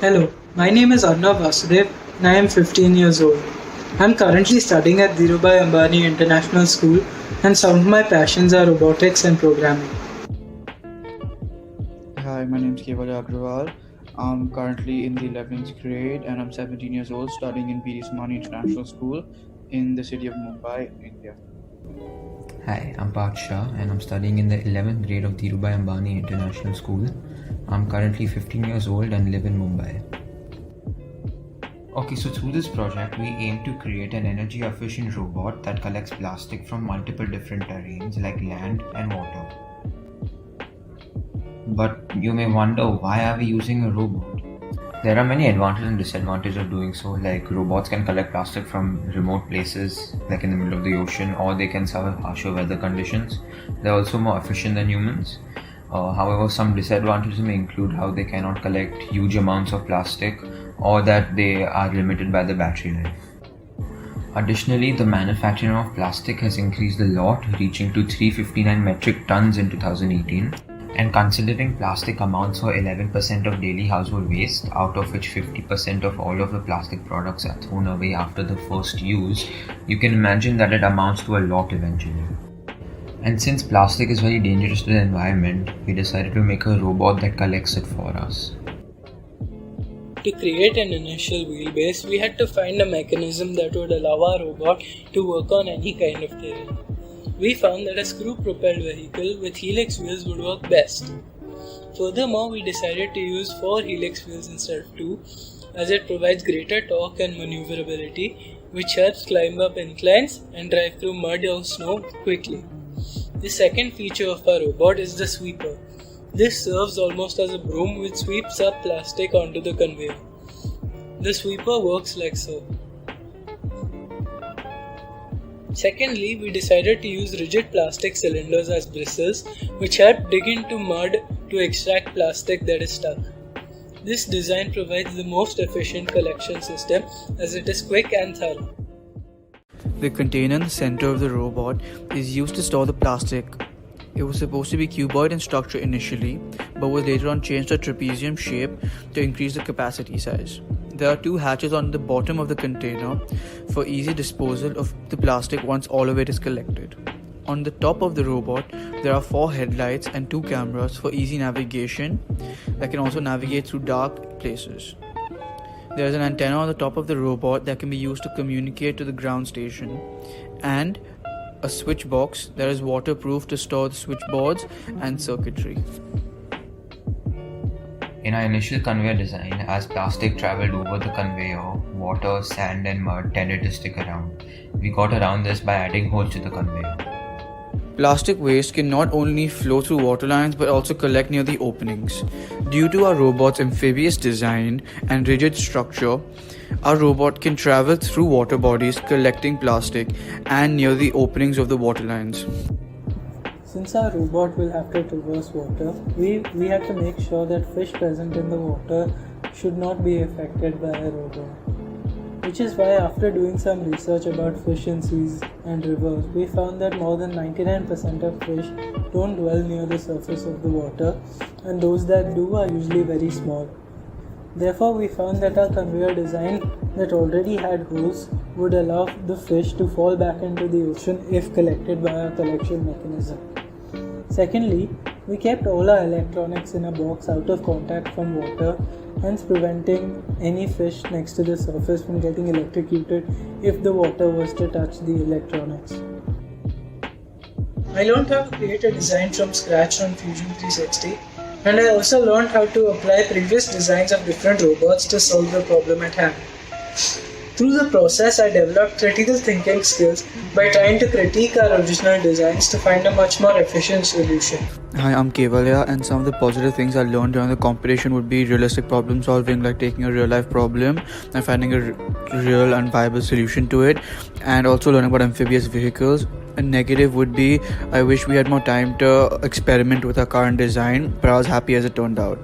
Hello, my name is Arnav Vasudev and I am 15 years old. I am currently studying at Dhirubhai Ambani International School and some of my passions are robotics and programming. Hi, my name is Keval Agrawal. I'm currently in the 11th grade and I'm 17 years old studying in B.D. Samani International School in the city of Mumbai, India. Hi, I'm Parth Shah and I'm studying in the 11th grade of Dhirubhai Ambani International School. I'm currently 15 years old and live in Mumbai. Okay, so through this project, we aim to create an energy efficient robot that collects plastic from multiple different terrains like land and water. But you may wonder, why are we using a robot? There are many advantages and disadvantages of doing so, like robots can collect plastic from remote places, like in the middle of the ocean, or they can survive harsher weather conditions. They're also more efficient than humans. However, some disadvantages may include how they cannot collect huge amounts of plastic or that they are limited by the battery life. Additionally, the manufacturing of plastic has increased a lot, reaching to 359 metric tons in 2018. And considering plastic amounts for 11% of daily household waste, out of which 50% of all of the plastic products are thrown away after the first use, you can imagine that it amounts to a lot eventually. And since plastic is very dangerous to the environment, we decided to make a robot that collects it for us. To create an initial wheelbase, we had to find a mechanism that would allow our robot to work on any kind of terrain. We found that a screw-propelled vehicle with helix wheels would work best. Furthermore, we decided to use 4 helix wheels instead of 2, as it provides greater torque and maneuverability, which helps climb up inclines and drive through mud or snow quickly. The second feature of our robot is the sweeper. This serves almost as a broom which sweeps up plastic onto the conveyor. The sweeper works like so. Secondly, we decided to use rigid plastic cylinders as bristles, which help dig into mud to extract plastic that is stuck. This design provides the most efficient collection system as it is quick and thorough. The container in the center of the robot is used to store the plastic. It was supposed to be cuboid in structure initially, but was later on changed to trapezium shape to increase the capacity size. There are 2 hatches on the bottom of the container for easy disposal of the plastic once all of it is collected. On the top of the robot, there are 4 headlights and 2 cameras for easy navigation that can also navigate through dark places. There is an antenna on the top of the robot that can be used to communicate to the ground station, and a switch box that is waterproof to store the switchboards and circuitry. In our initial conveyor design, as plastic traveled over the conveyor, water, sand and mud tended to stick around. We got around this by adding holes to the conveyor. Plastic waste can not only flow through water lines but also collect near the openings. Due to our robot's amphibious design and rigid structure, our robot can travel through water bodies collecting plastic and near the openings of the water lines. Since our robot will have to traverse water, we had to make sure that fish present in the water should not be affected by our robot. Which is why, after doing some research about fish in seas and rivers, we found that more than 99% of fish don't dwell near the surface of the water, and those that do are usually very small. Therefore, we found that our conveyor design that already had holes would allow the fish to fall back into the ocean if collected by our collection mechanism. Secondly, we kept all our electronics in a box out of contact from water, hence preventing any fish next to the surface from getting electrocuted if the water was to touch the electronics. I learned how to create a design from scratch on Fusion 360, and I also learned how to apply previous designs of different robots to solve the problem at hand. Through the process, I developed critical thinking skills by trying to critique our original designs to find a much more efficient solution. Hi, I'm Kevalya, and some of the positive things I learned during the competition would be realistic problem solving, like taking a real life problem and finding a real and viable solution to it, and also learning about amphibious vehicles. A negative would be I wish we had more time to experiment with our current design, but I was happy as it turned out.